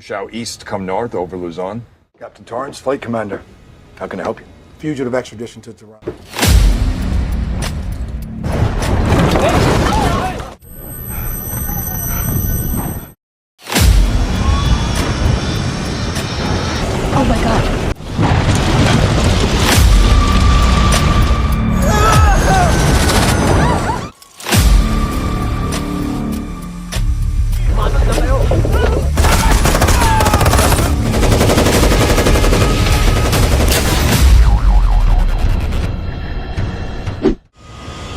Rochelle East, come north over Luzon. Captain Torrance, Flight Commander. How can I help you? Fugitive extradition to Toronto. Oh my god.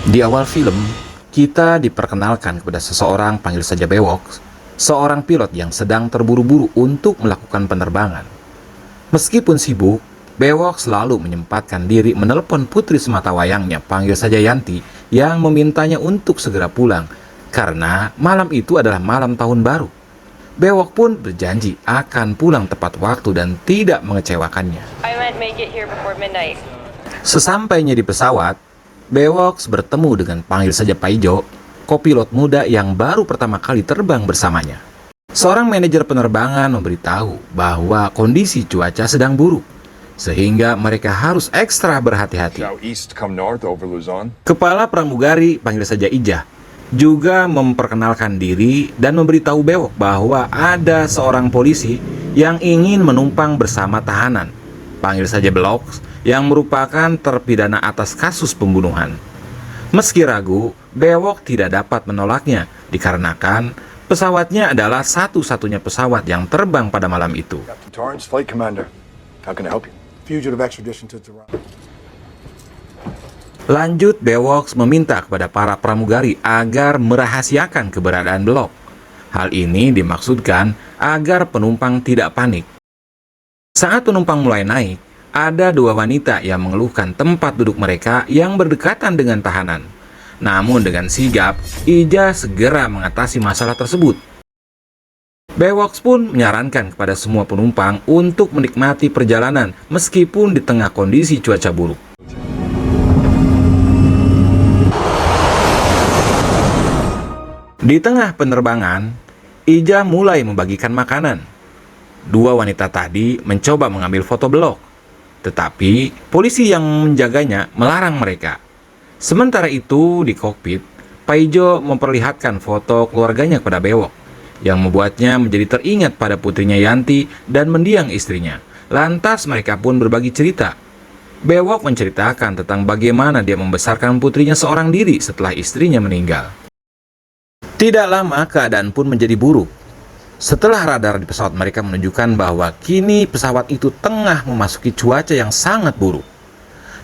Di awal film, kita diperkenalkan kepada seseorang, panggil saja Bewok, seorang pilot yang sedang terburu-buru untuk melakukan penerbangan. Meskipun sibuk, Bewok selalu menyempatkan diri menelepon putri sematawayangnya, panggil saja Yanti, yang memintanya untuk segera pulang, karena malam itu adalah malam tahun baru. Bewok pun berjanji akan pulang tepat waktu dan tidak mengecewakannya. Sesampainya di pesawat, Bewok bertemu dengan panggil saja Paijo, kopilot muda yang baru pertama kali terbang bersamanya. Seorang manajer penerbangan memberitahu bahwa kondisi cuaca sedang buruk, sehingga mereka harus ekstra berhati-hati. Rochelle East, come north over Luzon. Kepala pramugari, panggil saja Ijah, juga memperkenalkan diri dan memberitahu Bewok bahwa ada seorang polisi yang ingin menumpang bersama tahanan, panggil saja Blok, yang merupakan terpidana atas kasus pembunuhan. Meski ragu, Bewok tidak dapat menolaknya dikarenakan pesawatnya adalah satu-satunya pesawat yang terbang pada malam itu. Captain Torrance, Flight Commander. How can I help you? Fugitive extradition to Toronto. Lanjut, Bewok meminta kepada para pramugari agar merahasiakan keberadaan Blok. Hal ini dimaksudkan agar penumpang tidak panik. Saat penumpang mulai naik, ada dua wanita yang mengeluhkan tempat duduk mereka yang berdekatan dengan tahanan. Namun dengan sigap, Ija segera mengatasi masalah tersebut. Bewok pun menyarankan kepada semua penumpang untuk menikmati perjalanan meskipun di tengah kondisi cuaca buruk. Di tengah penerbangan, Ija mulai membagikan makanan. Dua wanita tadi mencoba mengambil foto Blok, tetapi polisi yang menjaganya melarang mereka. Sementara itu di kokpit, Paijo memperlihatkan foto keluarganya kepada Bewok, yang membuatnya menjadi teringat pada putrinya Yanti dan mendiang istrinya. Lantas mereka pun berbagi cerita. Bewok menceritakan tentang bagaimana dia membesarkan putrinya seorang diri setelah istrinya meninggal. Tidak lama keadaan pun menjadi buruk. Setelah radar di pesawat mereka menunjukkan bahwa kini pesawat itu tengah memasuki cuaca yang sangat buruk.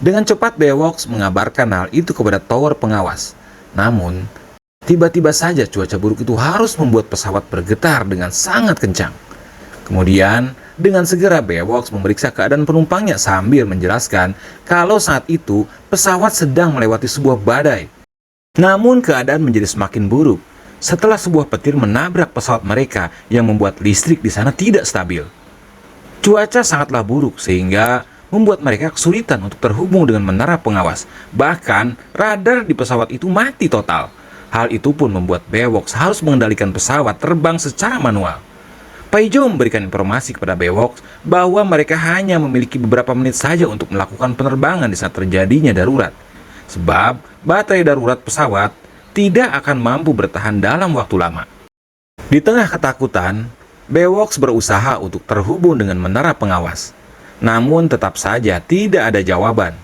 Dengan cepat Bewok mengabarkan hal itu kepada tower pengawas. Namun, tiba-tiba saja cuaca buruk itu harus membuat pesawat bergetar dengan sangat kencang. Kemudian, dengan segera Bewok memeriksa keadaan penumpangnya sambil menjelaskan kalau saat itu pesawat sedang melewati sebuah badai. Namun keadaan menjadi semakin buruk setelah sebuah petir menabrak pesawat mereka yang membuat listrik di sana tidak stabil. Cuaca sangatlah buruk sehingga membuat mereka kesulitan untuk terhubung dengan menara pengawas. Bahkan radar di pesawat itu mati total. Hal itu pun membuat Bewok harus mengendalikan pesawat terbang secara manual. Paijo memberikan informasi kepada Bewok bahwa mereka hanya memiliki beberapa menit saja untuk melakukan penerbangan di saat terjadinya darurat. Sebab baterai darurat pesawat tidak akan mampu bertahan dalam waktu lama. Di tengah ketakutan, Bewok berusaha untuk terhubung dengan menara pengawas. Namun tetap saja tidak ada jawaban.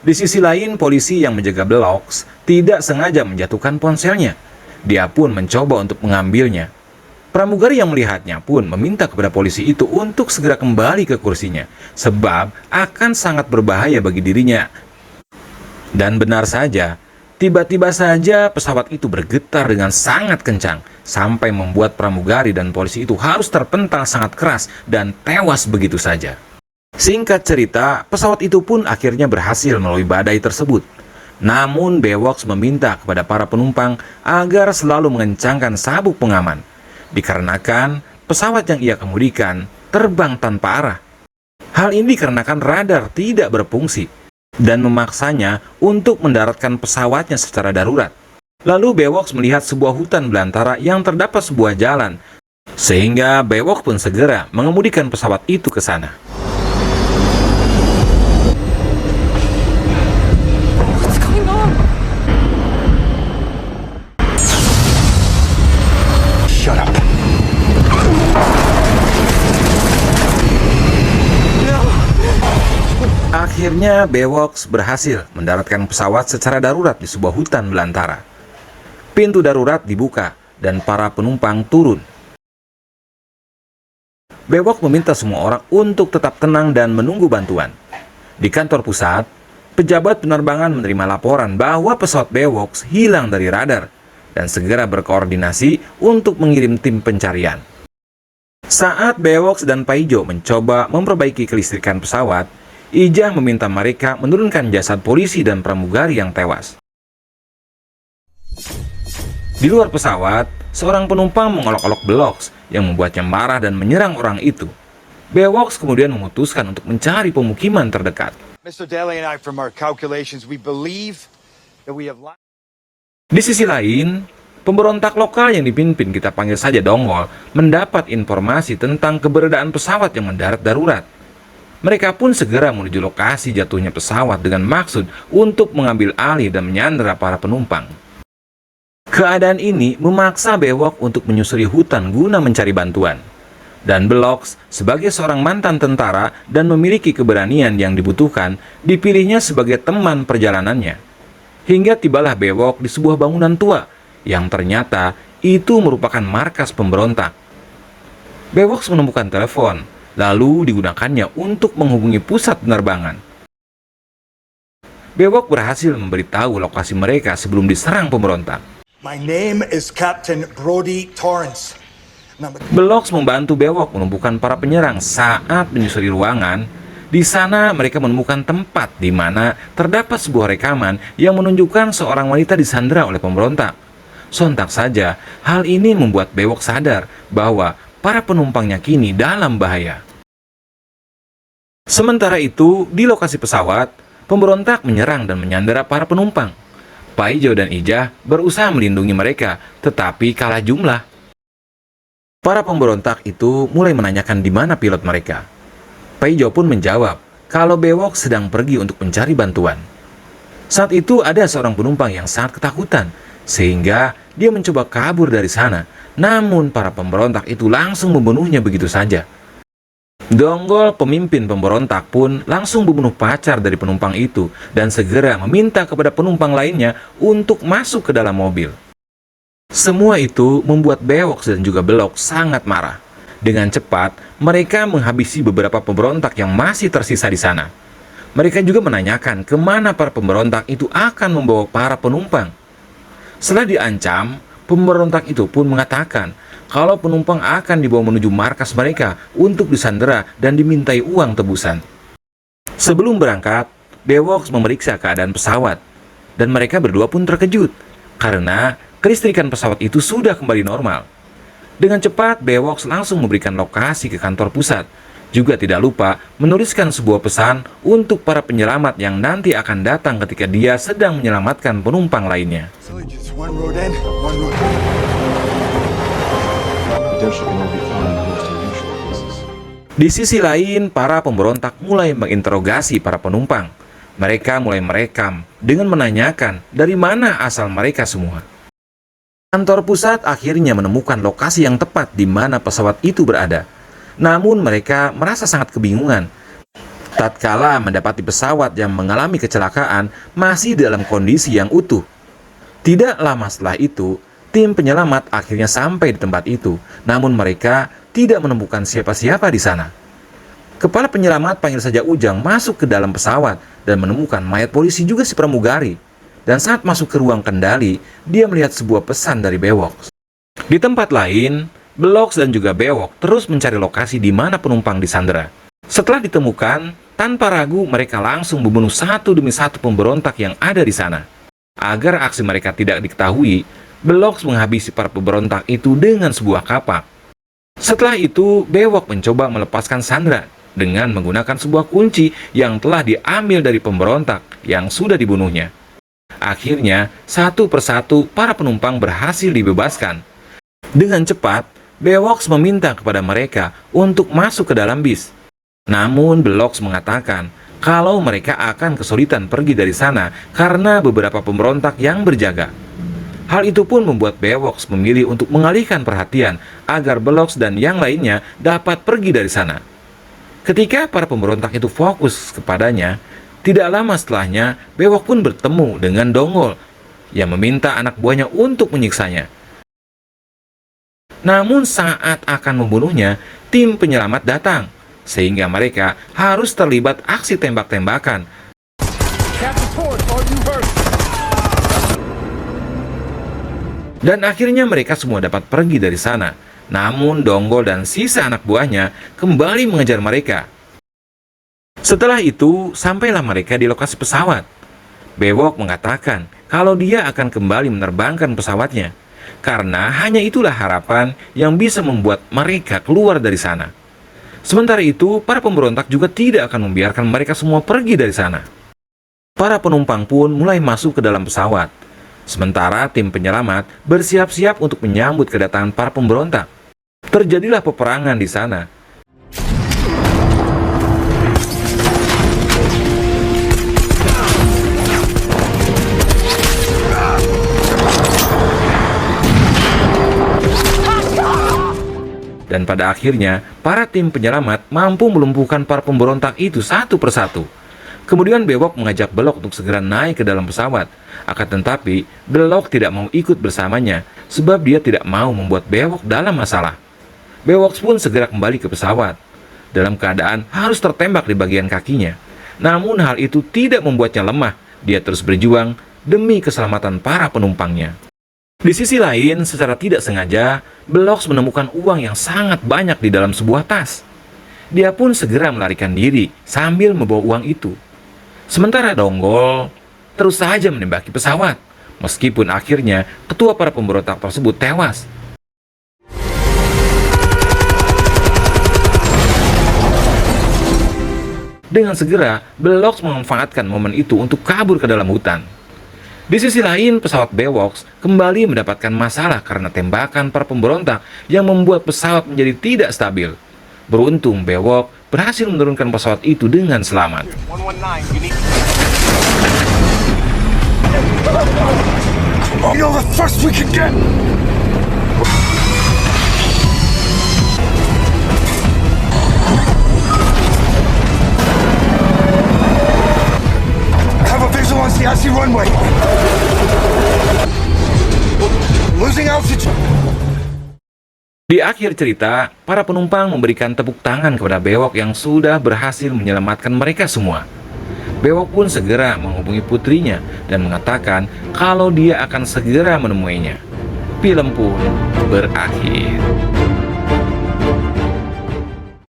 Di sisi lain, polisi yang menjaga Blok tidak sengaja menjatuhkan ponselnya. Dia pun mencoba untuk mengambilnya. Pramugari yang melihatnya pun meminta kepada polisi itu untuk segera kembali ke kursinya, sebab akan sangat berbahaya bagi dirinya. Dan benar saja, tiba-tiba saja pesawat itu bergetar dengan sangat kencang, sampai membuat pramugari dan polisi itu harus terpental sangat keras dan tewas begitu saja. Singkat cerita, pesawat itu pun akhirnya berhasil melalui badai tersebut. Namun Bewok meminta kepada para penumpang agar selalu mengencangkan sabuk pengaman, dikarenakan pesawat yang ia kemudikan terbang tanpa arah. Hal ini dikarenakan radar tidak berfungsi dan memaksanya untuk mendaratkan pesawatnya secara darurat. Lalu Bewok melihat sebuah hutan belantara yang terdapat sebuah jalan. Sehingga Bewok pun segera mengemudikan pesawat itu ke sana. What's going on? Shut up. Akhirnya Bewok berhasil mendaratkan pesawat secara darurat di sebuah hutan belantara. Pintu darurat dibuka dan para penumpang turun. Bewok meminta semua orang untuk tetap tenang dan menunggu bantuan. Di kantor pusat, pejabat penerbangan menerima laporan bahwa pesawat Bewok hilang dari radar dan segera berkoordinasi untuk mengirim tim pencarian. Saat Bewok dan Paijo mencoba memperbaiki kelistrikan pesawat, Ijah meminta mereka menurunkan jasad polisi dan pramugari yang tewas. Di luar pesawat, seorang penumpang mengolok-olok Beloks yang membuatnya marah dan menyerang orang itu. Bewok kemudian memutuskan untuk mencari pemukiman terdekat. Mr. Daly and I, from our calculations, we believe that we have... Di sisi lain, pemberontak lokal yang dipimpin, kita panggil saja Dongol, mendapat informasi tentang keberadaan pesawat yang mendarat darurat. Mereka pun segera menuju lokasi jatuhnya pesawat dengan maksud untuk mengambil alih dan menyandera para penumpang. Keadaan ini memaksa Bewok untuk menyusuri hutan guna mencari bantuan. Dan Beloks, sebagai seorang mantan tentara dan memiliki keberanian yang dibutuhkan, dipilihnya sebagai teman perjalanannya. Hingga tibalah Bewok di sebuah bangunan tua, yang ternyata itu merupakan markas pemberontak. Bewok menemukan telepon, lalu digunakannya untuk menghubungi pusat penerbangan. Bewok berhasil memberitahu lokasi mereka sebelum diserang pemberontak. My name is Captain Brody Torrance. Beloks membantu Bewok menumbuhkan para penyerang saat menyusuri ruangan. Di sana mereka menemukan tempat di mana terdapat sebuah rekaman yang menunjukkan seorang wanita disandera oleh pemberontak. Sontak saja, hal ini membuat Bewok sadar bahwa para penumpangnya kini dalam bahaya. Sementara itu, di lokasi pesawat, pemberontak menyerang dan menyandera para penumpang. Paijo dan Ijah berusaha melindungi mereka, tetapi kalah jumlah. Para pemberontak itu mulai menanyakan di mana pilot mereka. Paijo pun menjawab kalau Bewok sedang pergi untuk mencari bantuan. Saat itu ada seorang penumpang yang sangat ketakutan, sehingga dia mencoba kabur dari sana. Namun para pemberontak itu langsung membunuhnya begitu saja. Donggol, pemimpin pemberontak, pun langsung membunuh pacar dari penumpang itu dan segera meminta kepada penumpang lainnya untuk masuk ke dalam mobil. Semua itu membuat Bewok dan juga Belok sangat marah. Dengan cepat, mereka menghabisi beberapa pemberontak yang masih tersisa di sana. Mereka juga menanyakan kemana para pemberontak itu akan membawa para penumpang. Setelah diancam, pemberontak itu pun mengatakan kalau penumpang akan dibawa menuju markas mereka untuk disandera dan dimintai uang tebusan. Sebelum berangkat, Bewok memeriksa keadaan pesawat, dan mereka berdua pun terkejut karena kelistrikan pesawat itu sudah kembali normal. Dengan cepat, Bewok langsung memberikan lokasi ke kantor pusat. Juga tidak lupa menuliskan sebuah pesan untuk para penyelamat yang nanti akan datang ketika dia sedang menyelamatkan penumpang lainnya. So just one road in, one road out. Di sisi lain, para pemberontak mulai menginterogasi para penumpang. Mereka mulai merekam dengan menanyakan dari mana asal mereka semua. Kantor pusat akhirnya menemukan lokasi yang tepat di mana pesawat itu berada. Namun mereka merasa sangat kebingungan. Tatkala mendapati pesawat yang mengalami kecelakaan masih dalam kondisi yang utuh. Tidak lama setelah itu, tim penyelamat akhirnya sampai di tempat itu, namun mereka tidak menemukan siapa-siapa di sana. Kepala penyelamat, panggil saja Ujang, masuk ke dalam pesawat dan menemukan mayat polisi juga si pramugari. Dan saat masuk ke ruang kendali, dia melihat sebuah pesan dari Bewok. Di tempat lain, Beloks dan juga Bewok terus mencari lokasi di mana penumpang disandera. Setelah ditemukan, tanpa ragu mereka langsung membunuh satu demi satu pemberontak yang ada di sana. Agar aksi mereka tidak diketahui, Beloks menghabisi para pemberontak itu dengan sebuah kapak. Setelah itu, Bewok mencoba melepaskan Sandra dengan menggunakan sebuah kunci yang telah diambil dari pemberontak yang sudah dibunuhnya. Akhirnya, satu persatu para penumpang berhasil dibebaskan. Dengan cepat, Bewoks meminta kepada mereka untuk masuk ke dalam bis. Namun Beloks mengatakan kalau mereka akan kesulitan pergi dari sana karena beberapa pemberontak yang berjaga. Hal itu pun membuat Bewoks memilih untuk mengalihkan perhatian agar Beloks dan yang lainnya dapat pergi dari sana. Ketika para pemberontak itu fokus kepadanya, tidak lama setelahnya Bewok pun bertemu dengan Dongol yang meminta anak buahnya untuk menyiksanya. Namun saat akan membunuhnya, tim penyelamat datang, sehingga mereka harus terlibat aksi tembak-tembakan. Dan akhirnya mereka semua dapat pergi dari sana. Namun Dongol dan sisa anak buahnya kembali mengejar mereka. Setelah itu, sampailah mereka di lokasi pesawat. Bewok mengatakan kalau dia akan kembali menerbangkan pesawatnya, karena hanya itulah harapan yang bisa membuat mereka keluar dari sana. Sementara itu, para pemberontak juga tidak akan membiarkan mereka semua pergi dari sana. Para penumpang pun mulai masuk ke dalam pesawat. Sementara tim penyelamat bersiap-siap untuk menyambut kedatangan para pemberontak. Terjadilah peperangan di sana. Dan pada akhirnya, para tim penyelamat mampu melumpuhkan para pemberontak itu satu persatu. Kemudian Bewok mengajak Belok untuk segera naik ke dalam pesawat. Akan tetapi, Belok tidak mau ikut bersamanya, sebab dia tidak mau membuat Bewok dalam masalah. Bewok pun segera kembali ke pesawat, dalam keadaan harus tertembak di bagian kakinya. Namun hal itu tidak membuatnya lemah, dia terus berjuang demi keselamatan para penumpangnya. Di sisi lain, secara tidak sengaja, Beloks menemukan uang yang sangat banyak di dalam sebuah tas. Dia pun segera melarikan diri sambil membawa uang itu. Sementara Dongol terus saja menembaki pesawat, meskipun akhirnya ketua para pemberontak tersebut tewas. Dengan segera, Beloks memanfaatkan momen itu untuk kabur ke dalam hutan. Di sisi lain, pesawat Bewoks kembali mendapatkan masalah karena tembakan para pemberontak yang membuat pesawat menjadi tidak stabil. Beruntung, Bewok berhasil menurunkan pesawat itu dengan selamat. You're the first we can get! Have a visual on CIC runway. Losing altitude. Di akhir cerita, para penumpang memberikan tepuk tangan kepada Bewok yang sudah berhasil menyelamatkan mereka semua. Bewok pun segera menghubungi putrinya dan mengatakan kalau dia akan segera menemuinya. Film pun berakhir.